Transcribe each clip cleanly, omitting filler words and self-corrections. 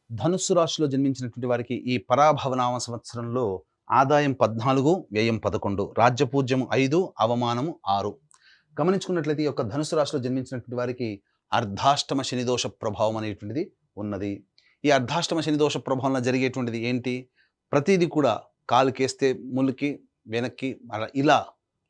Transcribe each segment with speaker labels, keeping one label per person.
Speaker 1: ధనుస్సు రాశిలో జన్మించినటువంటి వారికి ఈ పరాభవనామ సంవత్సరంలో ఆదాయం 14, వ్యయం 11, రాజ్యపూజ్యం 5, అవమానము 6. గమనించుకున్నట్లయితే ఈ యొక్క ధనుస్సు రాశిలో జన్మించినటువంటి వారికి అర్ధాష్టమ శనిదోష ప్రభావం అనేటువంటిది ఉన్నది. ఈ అర్ధాష్టమ శనిదోష ప్రభావంలో జరిగేటువంటిది ఏంటి? ప్రతిదీ కూడా కాలుకేస్తే ములికి, వెనక్కి ఇలా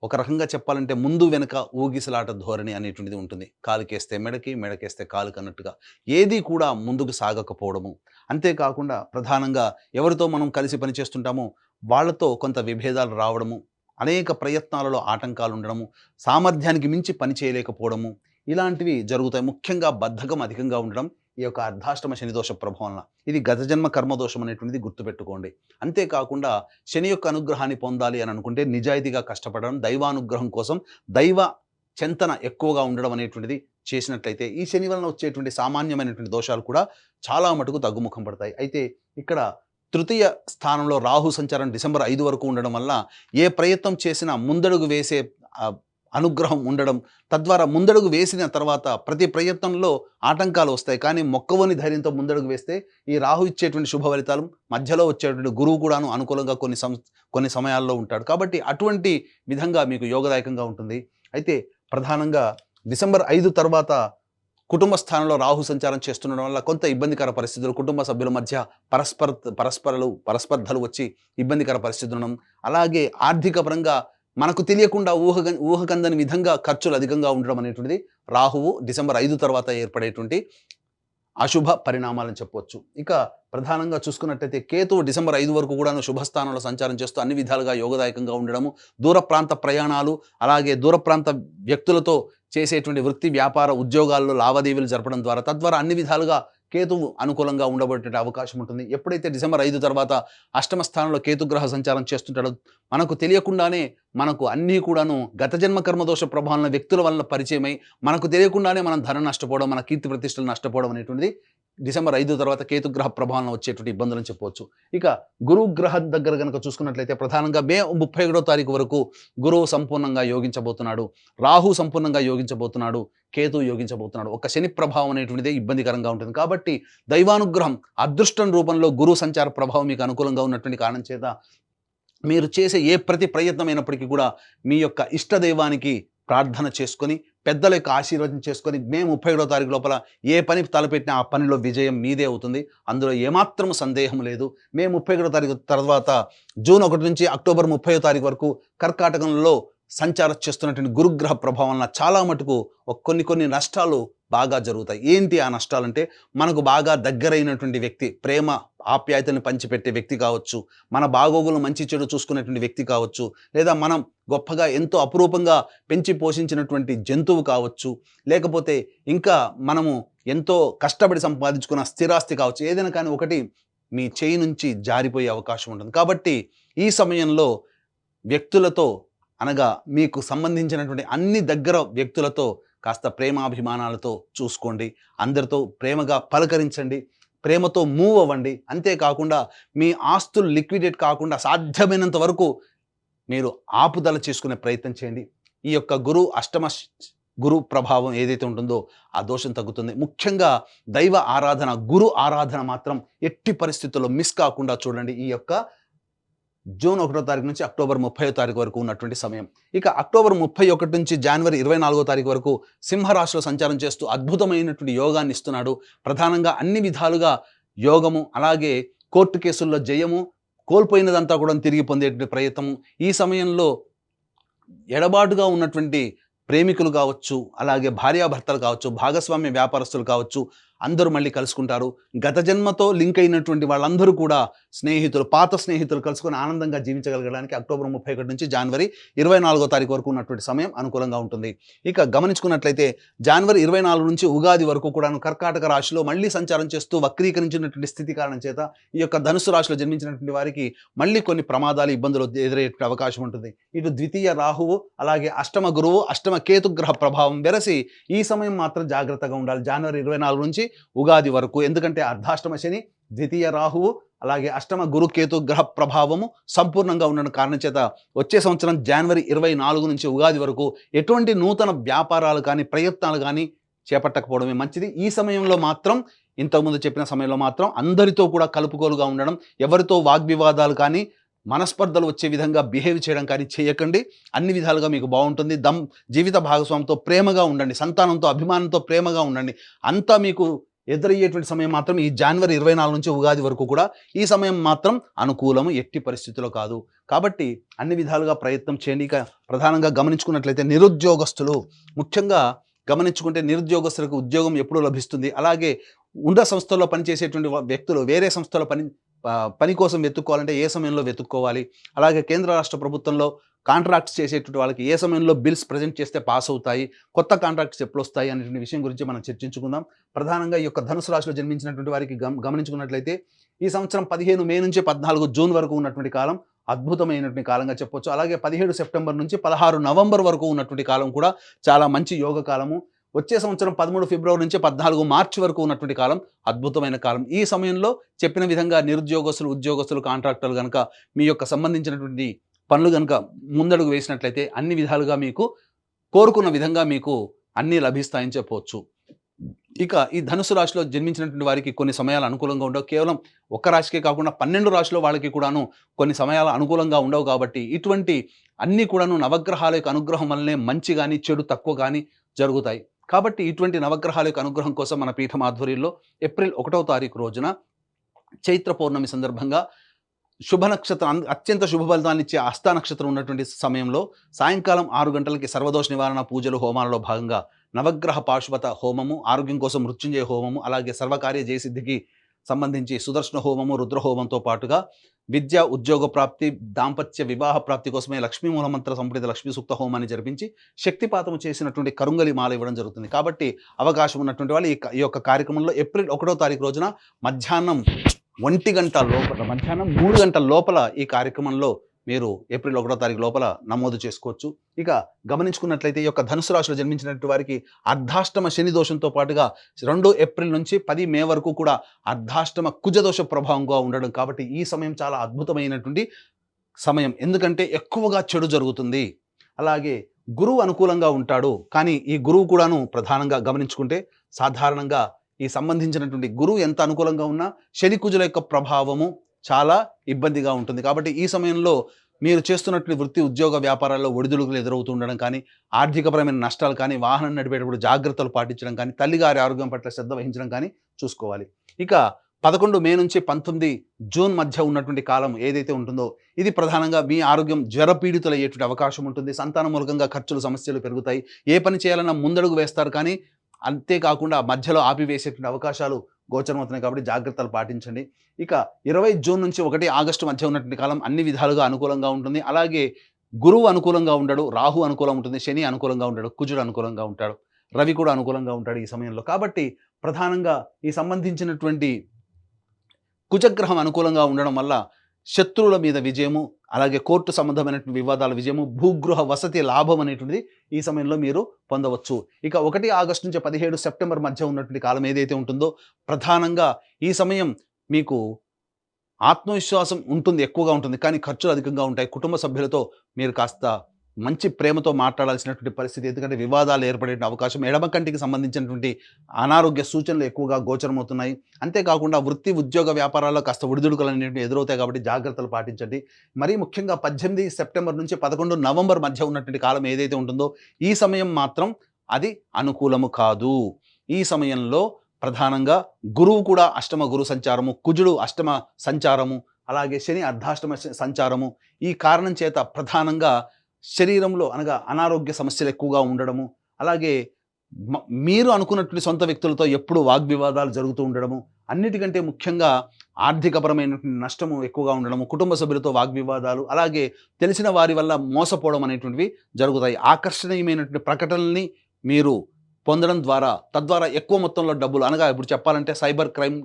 Speaker 1: ఒక రకంగా చెప్పాలంటే ముందు వెనక ఊగిసలాట ధోరణి అనేటువంటిది ఉంటుంది. కాలుకేస్తే మెడకి, మెడకేస్తే కాలుకి అన్నట్టుగా ఏది కూడా ముందుకు సాగకపోవడము. అంతేకాకుండా ప్రధానంగా ఎవరితో మనం కలిసి పనిచేస్తుంటామో వాళ్ళతో కొంత విభేదాలు రావడము, అనేక ప్రయత్నాలలో ఆటంకాలు ఉండడము, సామర్థ్యానికి మించి పని చేయలేకపోవడము, ఇలాంటివి జరుగుతాయి. ముఖ్యంగా బద్ధకం అధికంగా ఉండడం ఈ యొక్క అర్ధాష్టమ శనిదోష ప్రభావం. ఇది గత జన్మ కర్మదోషం అనేటువంటిది గుర్తుపెట్టుకోండి. అంతేకాకుండా శని యొక్క అనుగ్రహాన్ని పొందాలి అని అనుకుంటే నిజాయితీగా కష్టపడడం, దైవానుగ్రహం కోసం దైవ చింతన ఎక్కువగా ఉండడం అనేటువంటిది చేసినట్లయితే ఈ శని వలన వచ్చేటువంటి సామాన్యమైనటువంటి దోషాలు కూడా చాలా మటుకు తగ్గుముఖం పడతాయి. అయితే ఇక్కడ తృతీయ స్థానంలో రాహు సంచారం డిసెంబర్ 5 వరకు ఉండడం వల్ల ఏ ప్రయత్నం చేసినా ముందడుగు వేసే అనుగ్రహం ఉండడం, తద్వారా ముందడుగు వేసిన తర్వాత ప్రతి ప్రయత్నంలో ఆటంకాలు వస్తాయి. కానీ మొక్కవని ధైర్యంతో ముందడుగు వేస్తే ఈ రాహు ఇచ్చేటువంటి శుభ ఫలితాలు, మధ్యలో వచ్చేటువంటి గురువు కూడాను అనుకూలంగా కొన్ని సమయాల్లో ఉంటాడు. కాబట్టి అటువంటి విధంగా మీకు యోగదాయకంగా ఉంటుంది. అయితే ప్రధానంగా డిసెంబర్ 5 తర్వాత కుటుంబ స్థానంలో రాహు సంచారం చేస్తుండడం వల్ల కొంత ఇబ్బందికర పరిస్థితులు, కుటుంబ సభ్యుల మధ్య పరస్పర్ధలు వచ్చి ఇబ్బందికర పరిస్థితులు ఉండడం, అలాగే ఆర్థిక పరంగా మనకు తెలియకుండా ఊహకందని విధంగా ఖర్చులు అధికంగా ఉండడం అనేటువంటిది రాహువు డిసెంబర్ 5 తర్వాత ఏర్పడేటువంటి అశుభ పరిణామాలని చెప్పవచ్చు. ఇక ప్రధానంగా చూసుకున్నట్టయితే కేతువు డిసెంబర్ 5 వరకు కూడాను శుభస్థానంలో సంచారం చేస్తూ అన్ని విధాలుగా యోగదాయకంగా ఉండడము, దూర ప్రాంత ప్రయాణాలు, అలాగే దూర ప్రాంత వ్యక్తులతో చేసేటువంటి వృత్తి, వ్యాపార, ఉద్యోగాల్లో లావాదేవీలు జరపడం ద్వారా తద్వారా అన్ని విధాలుగా కేతువు అనుకూలంగా ఉండబోయేటువంటి అవకాశం ఉంటుంది. ఎప్పుడైతే డిసెంబర్ 5 తర్వాత అష్టమ స్థానంలో కేతుగ్రహ సంచారం చేస్తుంటాడో మనకు తెలియకుండానే మనకు అన్నీ కూడాను గత జన్మ కర్మదోష ప్రభావం వ్యక్తుల వల్ల పరిచయమై మనకు తెలియకుండానే మనం ధనం నష్టపోవడం, మన కీర్తి ప్రతిష్టలు నష్టపోవడం అనేటువంటిది డిసెంబర్ 5 తర్వాత కేతుగ్రహ ప్రభావం వచ్చేటువంటి ఇబ్బందులని చెప్పవచ్చు. ఇక గురువు గ్రహం దగ్గర కనుక చూసుకున్నట్లయితే ప్రధానంగా మే 31వ తారీఖు వరకు గురువు సంపూర్ణంగా యోగించబోతున్నాడు, రాహు సంపూర్ణంగా యోగించబోతున్నాడు, కేతు యోగించబోతున్నాడు. ఒక శని ప్రభావం అనేటువంటిదే ఇబ్బందికరంగా ఉంటుంది. కాబట్టి దైవానుగ్రహం అదృష్టం రూపంలో గురువు సంచార ప్రభావం మీకు అనుకూలంగా ఉన్నటువంటి కారణం చేత మీరు చేసే ప్రతి ప్రయత్నమైనప్పటికీ కూడా మీ యొక్క ఇష్టదైవానికి ప్రార్థన చేసుకొని, పెద్దల యొక్క ఆశీర్వాదం చేసుకొని మే 31వ తారీఖు లోపల ఏ పని తలపెట్టినా ఆ పనిలో విజయం మీదే అవుతుంది. అందులో ఏమాత్రం సందేహం లేదు. మే 31వ తారీఖు తర్వాత జూన్ 1 నుంచి అక్టోబర్ 30వ తారీఖు వరకు కర్కాటకంలో సంచారం చేస్తున్నటువంటి గురుగ్రహ ప్రభావం వలన చాలా మటుకు కొన్ని నష్టాలు బాగా జరుగుతాయి. ఏంటి ఆ నష్టాలంటే, మనకు బాగా దగ్గరైనటువంటి వ్యక్తి, ప్రేమ ఆప్యాయతని పంచిపెట్టే వ్యక్తి కావచ్చు, మన బాగోగులు మంచి చెడు చూసుకునేటువంటి వ్యక్తి కావచ్చు, లేదా మనం గొప్పగా ఎంతో అపురూపంగా పెంచి పోషించినటువంటి జంతువు కావచ్చు, లేకపోతే ఇంకా మనము ఎంతో కష్టపడి సంపాదించుకున్న స్థిరాస్తి కావచ్చు, ఏదైనా కానీ ఒకటి మీ చేయి నుంచి జారిపోయే అవకాశం ఉంటుంది. కాబట్టి ఈ సమయంలో వ్యక్తులతో, అనగా మీకు సంబంధించినటువంటి అన్ని దగ్గర వ్యక్తులతో కాస్త ప్రేమాభిమానాలతో చూసుకోండి. అందరితో ప్రేమగా పలకరించండి, ప్రేమతో మూవ్ అవ్వండి. అంతేకాకుండా మీ ఆస్తులు లిక్విడేట్ కాకుండా సాధ్యమైనంత వరకు మీరు ఆపుదల చేసుకునే ప్రయత్నం చేయండి. ఈ యొక్క గురు ప్రభావం ఏదైతే ఉంటుందో ఆ దోషం తగ్గుతుంది. ముఖ్యంగా దైవ ఆరాధన, గురు ఆరాధన మాత్రం ఎట్టి పరిస్థితుల్లో మిస్ కాకుండా చూడండి. ఈ యొక్క జూన్ 1వ తారీఖు నుంచి అక్టోబర్ 30వ తారీఖు వరకు ఉన్నటువంటి సమయం. ఇక అక్టోబర్ 31 నుంచి జనవరి 24వ తారీఖు వరకు సింహరాశిలో సంచారం చేస్తూ అద్భుతమైనటువంటి యోగాన్ని ఇస్తున్నాడు. ప్రధానంగా అన్ని విధాలుగా యోగము, అలాగే కోర్టు కేసుల్లో జయము, కోల్పోయినదంతా కూడా తిరిగి పొందేటువంటి ప్రయత్నము. ఈ సమయంలో ఎడబాటుగా ఉన్నటువంటి ప్రేమికులు కావచ్చు, అలాగే భార్యాభర్తలు కావచ్చు, భాగస్వామ్య వ్యాపారస్తులు కావచ్చు, అందరూ మళ్ళీ కలుసుకుంటారు. గత జన్మతో లింక్ అయినటువంటి వాళ్ళందరూ కూడా స్నేహితులు, పాత స్నేహితులు కలుసుకొని ఆనందంగా జీవించగలగడానికి అక్టోబర్ 31 నుంచి జనవరి 24వ తారీఖు వరకు ఉన్నటువంటి సమయం అనుకూలంగా ఉంటుంది. ఇక గమనించుకున్నట్లయితే జనవరి 24 నుంచి ఉగాది వరకు కూడా కర్కాటక రాశిలో మళ్ళీ సంచారం చేస్తూ వక్రీకరించినటువంటి స్థితి కారణం చేత ఈ యొక్క ధనుసు రాశిలో జన్మించినటువంటి వారికి మళ్ళీ కొన్ని ప్రమాదాలు, ఇబ్బందులు ఎదురయ్యే అవకాశం ఉంటుంది. ఇటు ద్వితీయ రాహువు, అలాగే అష్టమ గురువు, అష్టమ కేతుగ్రహ ప్రభావం వెరసి ఈ సమయం మాత్రం జాగ్రత్తగా ఉండాలి జనవరి 24 నుంచి ఉగాది వరకు. ఎందుకంటే అర్ధాష్టమ శని, ద్వితీయ రాహువు, అలాగే అష్టమ గురు కేతు గ్రహ ప్రభావము సంపూర్ణంగా ఉన్న కారణం చేత వచ్చే సంవత్సరం జనవరి 24 నుంచి ఉగాది వరకు ఎటువంటి నూతన వ్యాపారాలు కానీ, ప్రయత్నాలు కానీ చేపట్టకపోవడమే మంచిది. ఈ సమయంలో మాత్రం ఇంతకుముందు చెప్పిన సమయంలో మాత్రం అందరితో కూడా కలుపుకోలుగా ఉండడం, ఎవరితో వాగ్వివాదాలు కానీ, మనస్పర్ధలు వచ్చే విధంగా బిహేవ్ చేయడం కానీ చేయకండి. అన్ని విధాలుగా మీకు బాగుంటుంది. జీవిత భాగస్వామితో ప్రేమగా ఉండండి, సంతానంతో అభిమానంతో ప్రేమగా ఉండండి. అంతా మీకు ఎదురయ్యేటువంటి సమయం మాత్రం ఈ జనవరి 24 నుంచి ఉగాది వరకు కూడా ఈ సమయం మాత్రం అనుకూలము, ఎట్టి పరిస్థితిలో కాదు. కాబట్టి అన్ని విధాలుగా ప్రయత్నం చేయండి. ఇక ప్రధానంగా గమనించుకున్నట్లయితే నిరుద్యోగస్తులు, ముఖ్యంగా గమనించుకుంటే నిరుద్యోగస్తులకు ఉద్యోగం ఎప్పుడు లభిస్తుంది, అలాగే ఉన్న సంస్థల్లో పనిచేసేటువంటి వ్యక్తులు వేరే సంస్థలో పని కోసం వెతుక్కోవాలంటే ఏ సమయంలో వెతుక్కోవాలి, అలాగే కేంద్ర రాష్ట్ర ప్రభుత్వంలో కాంట్రాక్ట్స్ చేసేటువంటి వాళ్ళకి ఏ సమయంలో బిల్స్ ప్రజెంట్ చేస్తే పాస్ అవుతాయి, కొత్త కాంట్రాక్ట్స్ ఎప్పుడు వస్తాయి అనేటువంటి విషయం గురించి మనం చర్చించుకుందాం. ప్రధానంగా ఈ యొక్క ధనుసు రాశిలో జన్మించినటువంటి వారికి గమనించుకున్నట్లయితే ఈ సంవత్సరం 15 మే నుంచి 14 జూన్ వరకు ఉన్నటువంటి కాలం అద్భుతమైనటువంటి కాలంగా చెప్పొచ్చు. అలాగే 17 సెప్టెంబర్ నుంచి 16 నవంబర్ వరకు ఉన్నటువంటి కాలం కూడా చాలా మంచి యోగ కాలము. వచ్చే సంవత్సరం 13 ఫిబ్రవరి నుంచి 14 మార్చి వరకు ఉన్నటువంటి కాలం అద్భుతమైన కాలం. ఈ సమయంలో చెప్పిన విధంగా నిరుద్యోగస్తులు, ఉద్యోగస్తులు, కాంట్రాక్టర్లు కనుక మీ యొక్క సంబంధించినటువంటి పనులు కనుక ముందడుగు వేసినట్లయితే అన్ని విధాలుగా మీకు కోరుకున్న విధంగా మీకు అన్నీ లభిస్తాయని చెప్పవచ్చు. ఇక ఈ ధనుసు రాశిలో జన్మించినటువంటి వారికి కొన్ని సమయాలు అనుకూలంగా ఉండవు. కేవలం ఒక రాశికే కాకుండా 12 రాశుల వాళ్ళకి కూడాను కొన్ని సమయాలు అనుకూలంగా ఉండవు. కాబట్టి ఇటువంటి అన్నీ కూడాను నవగ్రహాల యొక్క అనుగ్రహం వల్లనే మంచి కానీ చెడు తక్కువ కానీ జరుగుతాయి. కాబట్టి ఇటువంటి నవగ్రహాల యొక్క అనుగ్రహం కోసం మన పీఠం ఆధ్వర్యంలో ఏప్రిల్ 1వ తారీఖు రోజున చైత్ర పౌర్ణమి సందర్భంగా శుభ నక్షత్రం, అత్యంత శుభ ఫలితాన్ని ఇచ్చే హస్త నక్షత్రం ఉన్నటువంటి సమయంలో సాయంకాలం 6 గంటలకి సర్వదోష నివారణ పూజలు హోమాలలో భాగంగా నవగ్రహ పాశుపత హోమము, ఆరోగ్యం కోసం మృత్యుంజయ హోమము, అలాగే సర్వకార్య జయసిద్ధికి సంబంధించి సుదర్శన హోమము, రుద్రహోమంతో పాటుగా విద్య, ఉద్యోగ ప్రాప్తి, దాంపత్య వివాహ ప్రాప్తి కోసమే లక్ష్మీ మూలమంత్ర సంప్రీత లక్ష్మీ సూక్త హోమాన్ని జరిపించి శక్తిపాతం చేసినటువంటి కరుంగలి మాల ఇవ్వడం జరుగుతుంది. కాబట్టి అవకాశం ఉన్నటువంటి వాళ్ళు ఈ యొక్క కార్యక్రమంలో ఏప్రిల్ 1వ తారీఖు రోజున మధ్యాహ్నం 1 గంట లోపల, మధ్యాహ్నం 3 గంటల లోపల ఈ కార్యక్రమంలో మీరు ఏప్రిల్ 1వ తారీఖు లోపల నమోదు చేసుకోవచ్చు. ఇక గమనించుకున్నట్లయితే ఈ యొక్క ధనుసు రాశిలో జన్మించినటువంటి వారికి అర్ధాష్టమ శని దోషంతో పాటుగా 2 ఏప్రిల్ నుంచి 10 మే వరకు కూడా అర్ధాష్టమ కుజదోష ప్రభావంగా ఉండడం. కాబట్టి ఈ సమయం చాలా అద్భుతమైనటువంటి సమయం. ఎందుకంటే ఎక్కువగా చెడు జరుగుతుంది. అలాగే గురువు అనుకూలంగా ఉంటాడు. కానీ ఈ గురువు కూడాను ప్రధానంగా గమనించుకుంటే సాధారణంగా ఈ సంబంధించినటువంటి గురువు ఎంత అనుకూలంగా ఉన్నా శని కుజుల యొక్క ప్రభావము చాలా ఇబ్బందిగా ఉంటుంది. కాబట్టి ఈ సమయంలో మీరు చేస్తున్నటువంటి వృత్తి, ఉద్యోగ, వ్యాపారాల్లో ఒడిదుడుకులు ఎదురవుతూ ఉండడం కానీ, ఆర్థికపరమైన నష్టాలు కానీ, వాహనం నడిపేటప్పుడు జాగ్రత్తలు పాటించడం కానీ, తల్లిగారి ఆరోగ్యం పట్ల శ్రద్ధ వహించడం కానీ చూసుకోవాలి. ఇక 11 మే నుంచి 19 జూన్ మధ్య ఉన్నటువంటి కాలం ఏదైతే ఉంటుందో ఇది ప్రధానంగా మీ ఆరోగ్యం జ్వరపీడితులయ్యేటువంటి అవకాశం ఉంటుంది. సంతాన మూలకంగా ఖర్చులు, సమస్యలు పెరుగుతాయి. ఏ పని చేయాలన్నా ముందడుగు వేస్తారు, కానీ అంతేకాకుండా మధ్యలో ఆపివేసేటువంటి అవకాశాలు గోచరమవుతున్నాయి. కాబట్టి జాగ్రత్తలు పాటించండి. ఇక 20 జూన్ నుంచి 1 ఆగస్టు మధ్య ఉన్నటువంటి కాలం అన్ని విధాలుగా అనుకూలంగా ఉంటుంది. అలాగే గురువు అనుకూలంగా ఉండడు, రాహు అనుకూలంగా ఉంటుంది, శని అనుకూలంగా ఉంటాడు, కుజుడు అనుకూలంగా ఉంటాడు, రవి కూడా అనుకూలంగా ఉంటాడు ఈ సమయంలో. కాబట్టి ప్రధానంగా ఈ సంబంధించినటువంటి కుజగ్రహం అనుకూలంగా ఉండడం వల్ల శత్రువుల మీద విజయము, అలాగే కోర్టు సంబంధమైనటువంటి వివాదాల విజయము, భూగృహ వసతి లాభం అనేటువంటిది ఈ సమయంలో మీరు పొందవచ్చు. ఇక 1 ఆగస్టు నుంచి 17 సెప్టెంబర్ మధ్య ఉన్నటువంటి కాలం ఏదైతే ఉంటుందో ప్రధానంగా ఈ సమయం మీకు ఆత్మవిశ్వాసం ఉంటుంది, ఎక్కువగా ఉంటుంది, కానీ ఖర్చులు అధికంగా ఉంటాయి. కుటుంబ సభ్యులతో మీరు కాస్త మంచి ప్రేమతో మాట్లాడాల్సినటువంటి పరిస్థితి. ఎందుకంటే వివాదాలు ఏర్పడే అవకాశం, ఎడమ కంటికి సంబంధించినటువంటి అనారోగ్య సూచనలు ఎక్కువగా గోచరమవుతున్నాయి. అంతేకాకుండా వృత్తి, ఉద్యోగ, వ్యాపారాల్లో కాస్త ఒడిదుడుకులు అనేవి ఎదురవుతాయి. కాబట్టి జాగ్రత్తలు పాటించండి. మరీ ముఖ్యంగా 18 సెప్టెంబర్ నుంచి 11 నవంబర్ మధ్య ఉన్నటువంటి కాలం ఏదైతే ఉంటుందో ఈ సమయం మాత్రం అది అనుకూలము కాదు. ఈ సమయంలో ప్రధానంగా గురువు కూడా అష్టమ గురు సంచారము, కుజుడు అష్టమ సంచారము, అలాగే శని అర్ధాష్టమ సంచారము. ఈ కారణం చేత ప్రధానంగా శరీరంలో అనగా అనారోగ్య సమస్యలు ఎక్కువగా ఉండడము, అలాగే మీరు అనుకున్నటువంటి సొంత వ్యక్తులతో ఎప్పుడు వాగ్వివాదాలు జరుగుతూ ఉండడము, అన్నిటికంటే ముఖ్యంగా ఆర్థికపరమైనటువంటి నష్టము ఎక్కువగా ఉండడము, కుటుంబ సభ్యులతో వాగ్వివాదాలు, అలాగే తెలిసిన వారి వల్ల మోసపోవడం అనేటువంటివి జరుగుతాయి. ఆకర్షణీయమైనటువంటి ప్రకటనల్ని మీరు పొందడం ద్వారా తద్వారా ఎక్కువ మొత్తంలో డబ్బులు, అనగా ఇప్పుడు చెప్పాలంటే సైబర్ క్రైమ్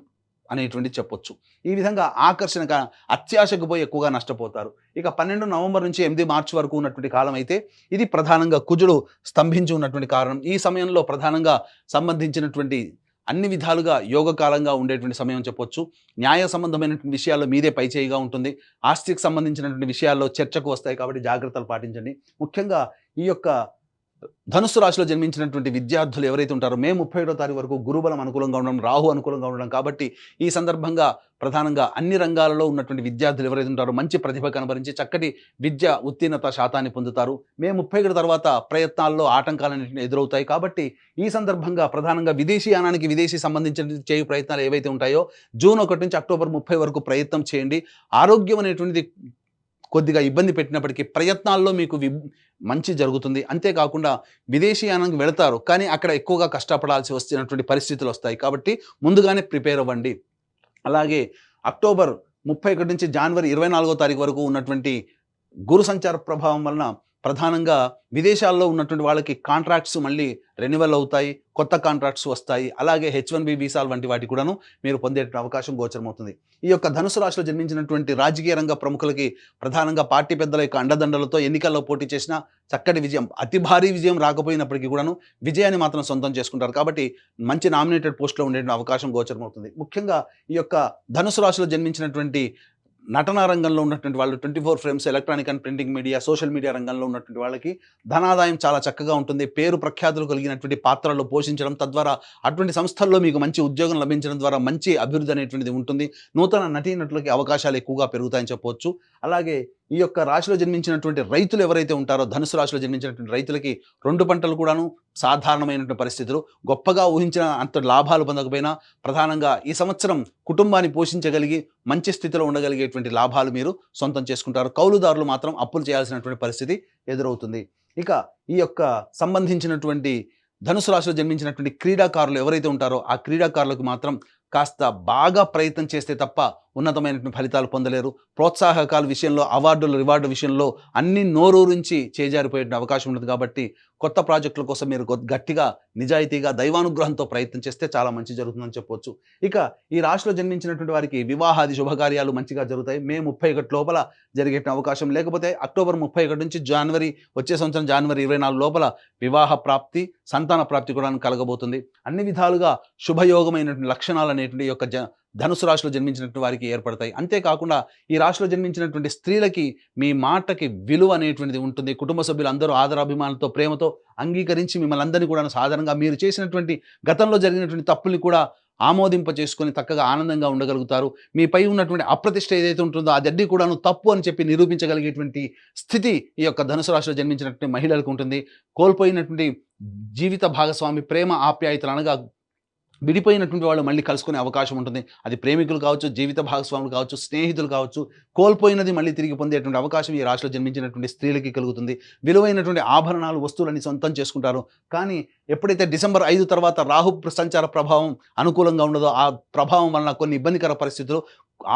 Speaker 1: అనేటువంటిది చెప్పొచ్చు. ఈ విధంగా ఆకర్షణగా అత్యాశకు పోయి ఎక్కువగా నష్టపోతారు. ఇక 12 నవంబర్ నుంచి 8 మార్చి వరకు ఉన్నటువంటి కాలం అయితే ఇది ప్రధానంగా కుజుడు స్తంభించి ఉన్నటువంటి కారణం. ఈ సమయంలో ప్రధానంగా సంబంధించినటువంటి అన్ని విధాలుగా యోగకాలంగా ఉండేటువంటి సమయం చెప్పొచ్చు. న్యాయ సంబంధమైనటువంటి విషయాల్లో మీదే పైచేయిగా ఉంటుంది. ఆస్తికి సంబంధించినటువంటి విషయాల్లో చర్చకు వస్తాయి. కాబట్టి జాగ్రత్తలు పాటించండి. ముఖ్యంగా ఈ యొక్క ధనుస్సు రాశిలో జన్మించినటువంటి విద్యార్థులు ఎవరైతే ఉంటారో మే 31వ తారీఖు వరకు గురుబలం అనుకూలంగా ఉండడం, రాహు అనుకూలంగా ఉండడం కాబట్టి ఈ సందర్భంగా ప్రధానంగా అన్ని రంగాలలో ఉన్నటువంటి విద్యార్థులు ఎవరైతే ఉంటారో మంచి ప్రతిభ కనబరించి చక్కటి విద్య ఉత్తీర్ణత శాతాన్ని పొందుతారు. మే 31 తర్వాత ప్రయత్నాల్లో ఆటంకాలన్నింటినీ ఎదురవుతాయి కాబట్టి ఈ సందర్భంగా ప్రధానంగా విదేశీయానానికి విదేశీ సంబంధించిన చేయు ప్రయత్నాలు ఏవైతే ఉంటాయో జూన్ 1 నుంచి అక్టోబర్ 30 వరకు ప్రయత్నం చేయండి. ఆరోగ్యం అనేటువంటిది కొద్దిగా ఇబ్బంది పెట్టినప్పటికీ ప్రయత్నాల్లో మీకు మంచి జరుగుతుంది. అంతేకాకుండా విదేశీయానానికి వెళతారు కానీ అక్కడ ఎక్కువగా కష్టపడాల్సి వచ్చినటువంటి పరిస్థితులు వస్తాయి కాబట్టి ముందుగానే ప్రిపేర్ అవ్వండి. అలాగే అక్టోబర్ 31 నుంచి జనవరి 24వ తారీఖు వరకు ఉన్నటువంటి గురు సంచార ప్రభావం వలన ప్రధానంగా విదేశాల్లో ఉన్నటువంటి వాళ్ళకి కాంట్రాక్ట్స్ మళ్ళీ రెన్యువల్ అవుతాయి, కొత్త కాంట్రాక్ట్స్ వస్తాయి. అలాగే H1B వీసాలు వంటి వాటి కూడాను మీరు పొందే అవకాశం గోచరమవుతుంది. ఈ యొక్క ధనుసు రాశిలో జన్మించినటువంటి రాజకీయ రంగ ప్రముఖులకి ప్రధానంగా పార్టీ పెద్దల యొక్క అండదండలతో ఎన్నికల్లో పోటీ చేసిన చక్కటి విజయం, అతి భారీ విజయం రాకపోయినప్పటికీ కూడాను విజయాన్ని మాత్రం సొంతం చేసుకుంటారు కాబట్టి మంచి నామినేటెడ్ పోస్టులో ఉండే అవకాశం గోచరమవుతుంది. ముఖ్యంగా ఈ యొక్క ధనుసు రాశిలో జన్మించినటువంటి నటనా రంగంలో ఉన్నటువంటి వాళ్ళు 24 frames, electronic and printing media, social media రంగంలో ఉన్నటువంటి వాళ్ళకి ధనాదాయం చాలా చక్కగా ఉంటుంది. పేరు ప్రఖ్యాతులు కలిగినటువంటి పాత్రల్లో పోషించడం, తద్వారా అటువంటి సంస్థల్లో మీకు మంచి ఉద్యోగం లభించడం ద్వారా మంచి అభివృద్ధి అనేటువంటిది ఉంటుంది. నూతన నటీనటులకి అవకాశాలు ఎక్కువగా పెరుగుతాయని చెప్పవచ్చు. అలాగే ఈ యొక్క రాశిలో జన్మించినటువంటి రైతులు ఎవరైతే ఉంటారో ధనుసు రాశిలో జన్మించినటువంటి రైతులకి 2 పంటలు కూడాను సాధారణమైనటువంటి పరిస్థితులు, గొప్పగా ఊహించిన అంత లాభాలు పొందకపోయినా ప్రధానంగా ఈ సంవత్సరం కుటుంబాన్ని పోషించగలిగి మంచి స్థితిలో ఉండగలిగేటువంటి లాభాలు మీరు సొంతం చేసుకుంటారు. కౌలుదారులు మాత్రం అప్పులు చేయాల్సినటువంటి పరిస్థితి ఎదురవుతుంది. ఇక ఈ యొక్క సంబంధించినటువంటి ధనుసు రాశిలో జన్మించినటువంటి క్రీడాకారులు ఎవరైతే ఉంటారో ఆ క్రీడాకారులకు మాత్రం కాస్త బాగా ప్రయత్నం చేస్తే తప్ప ఉన్నతమైనటువంటి ఫలితాలు పొందలేరు. ప్రోత్సాహకాల విషయంలో, అవార్డులు రివార్డు విషయంలో అన్ని నోరూరించి చేజారిపోయే అవకాశం ఉంటుంది కాబట్టి కొత్త ప్రాజెక్టుల కోసం మీరు గట్టిగా నిజాయితీగా దైవానుగ్రహంతో ప్రయత్నం చేస్తే చాలా మంచి జరుగుతుందని చెప్పవచ్చు. ఇక ఈ రాశిలో జన్మించినటువంటి వారికి వివాహాది శుభకార్యాలు మంచిగా జరుగుతాయి. మే 31 లోపల జరిగే అవకాశం, లేకపోతే అక్టోబర్ 31 నుంచి వచ్చే సంవత్సరం జనవరి 24 లోపల వివాహ ప్రాప్తి, సంతాన ప్రాప్తి కూడా కలగబోతుంది. అన్ని విధాలుగా శుభయోగమైనటువంటి లక్షణాలు అనేటువంటి యొక్క ధనుసు రాశిలో జన్మించినటువంటి వారికి ఏర్పడతాయి. అంతేకాకుండా ఈ రాశిలో జన్మించినటువంటి స్త్రీలకి మీ మాటకి విలువ అనేటువంటిది ఉంటుంది. కుటుంబ సభ్యులు అందరూ ఆదరాభిమానాలతో, ప్రేమతో అంగీకరించి మిమ్మల్ని అందరినీ కూడా సాధారణంగా మీరు చేసినటువంటి గతంలో జరిగినటువంటి తప్పుల్ని కూడా ఆమోదింప చేసుకొని చక్కగా ఆనందంగా ఉండగలుగుతారు. మీపై ఉన్నటువంటి అప్రతిష్ట ఏదైతే ఉంటుందో అదన్నీ కూడాను తప్పు అని చెప్పి నిరూపించగలిగేటువంటి స్థితి ఈ యొక్క ధనుసు రాశిలో జన్మించినటువంటి మహిళలకు ఉంటుంది. కోల్పోయినటువంటి జీవిత భాగస్వామి, ప్రేమ, ఆప్యాయతలు అనగా విడిపోయినటువంటి వాళ్ళు మళ్ళీ కలుసుకునే అవకాశం ఉంటుంది. అది ప్రేమికులు కావచ్చు, జీవిత భాగస్వాములు కావచ్చు, స్నేహితులు కావచ్చు. కోల్పోయినది మళ్ళీ తిరిగి పొందేటువంటి అవకాశం ఈ రాశిలో జన్మించినటువంటి స్త్రీలకి కలుగుతుంది. విలువైనటువంటి ఆభరణాలు, వస్తువులని సొంతం చేసుకుంటారు. కానీ ఎప్పుడైతే డిసెంబర్ 5 తర్వాత రాహు సంచార ప్రభావం అనుకూలంగా ఉండదో ఆ ప్రభావం వలన కొన్ని ఇబ్బందికర పరిస్థితులు,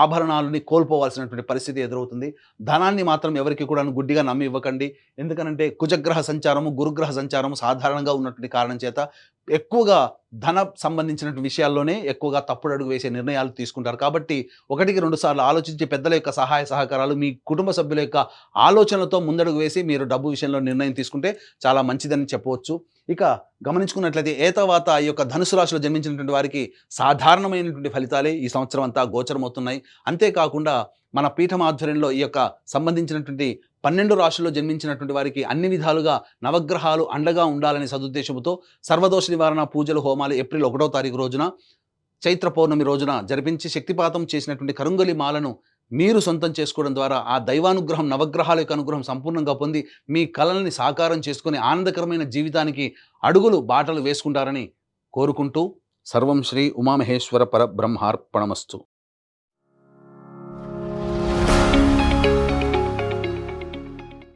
Speaker 1: ఆభరణాలని కోల్పోవాల్సినటువంటి పరిస్థితి ఎదురవుతుంది. ధనాన్ని మాత్రం ఎవరికి కూడా గుడ్డిగా నమ్మి ఇవ్వకండి. ఎందుకనంటే కుజగ్రహ సంచారము, గురుగ్రహ సంచారము సాధారణంగా ఉన్నటువంటి కారణం చేత ఎక్కువగా ధన సంబంధించినటువంటి విషయాల్లోనే ఎక్కువగా తప్పుడు అడుగు వేసే నిర్ణయాలు తీసుకుంటారు. కాబట్టి 1-2 సార్లు ఆలోచించి పెద్దల యొక్క సహాయ సహకారాలు, మీ కుటుంబ సభ్యుల యొక్క ఆలోచనలతో ముందడుగు వేసి మీరు డబ్బు విషయంలో నిర్ణయం తీసుకుంటే చాలా మంచిదని చెప్పవచ్చు. ఇక గమనించుకున్నట్లయితే ఏతవాత ఈ యొక్క ధనుసు రాశిలో జన్మించినటువంటి వారికి సాధారణమైనటువంటి ఫలితాలే ఈ సంవత్సరం అంతా గోచరమవుతున్నాయి. అంతేకాకుండా మన పీఠం ఆధ్వర్యంలో ఈ యొక్క సంబంధించినటువంటి 12 రాశుల్లో జన్మించినటువంటి వారికి అన్ని విధాలుగా నవగ్రహాలు అండగా ఉండాలనే సదుద్దేశంతో సర్వదోష నివారణ పూజలు, హోమాలు ఏప్రిల్ 1వ తారీఖు రోజున, చైత్ర పౌర్ణమి రోజున జరిపించి శక్తిపాతం చేసినటువంటి కరుంగలి మాలను మీరు సొంతం చేసుకోవడం ద్వారా ఆ దైవానుగ్రహం, నవగ్రహాల యొక్క అనుగ్రహం సంపూర్ణంగా పొంది మీ కలల్ని సాకారం చేసుకుని ఆనందకరమైన జీవితానికి బాటలు వేసుకుంటారని కోరుకుంటూ సర్వం శ్రీ ఉమామహేశ్వర పరబ్రహ్మార్పణమస్తు.